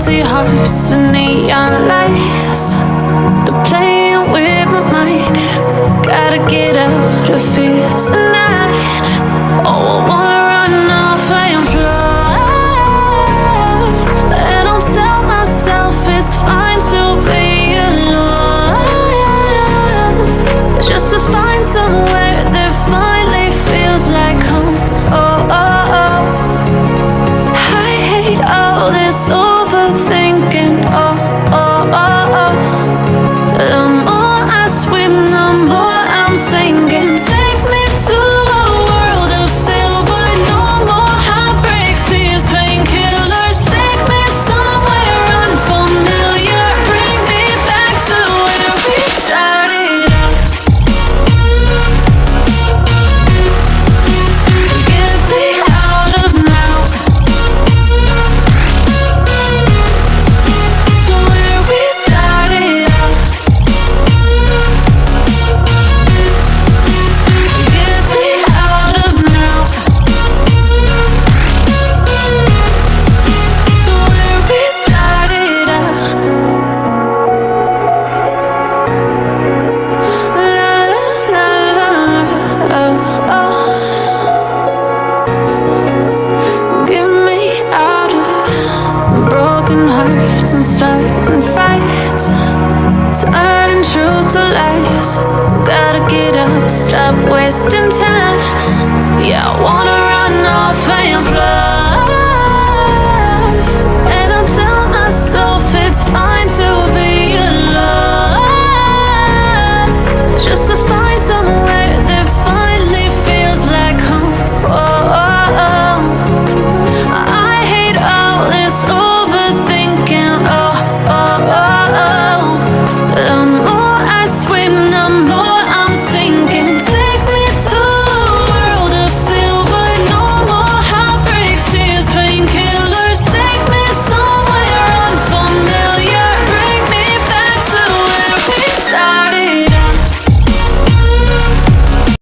empty hearts and neon lights. They're playing with my mind. Gotta get out of here tonight. Oh, I wanna run off and fly. And I'll tell myself it's fine to be alone, just to find somewhere that finally feels like home. Oh, oh, oh. I hate all this overthinking. Oh, oh, oh, oh. The more I swim, the more I'm sinking. Take me to a world of silver. No more heartbreaks, tears, painkillers. Take me somewhere unfamiliar. Bring me back to where we started out. Get me out of now, to where we started out. Get me out of now, to where we started out. La la la la la, oh, oh. Get me out of broken hearts and starting fights, turning truth to lies. Gotta get up, stop wasting time. Yeah, I wanna run off and fly.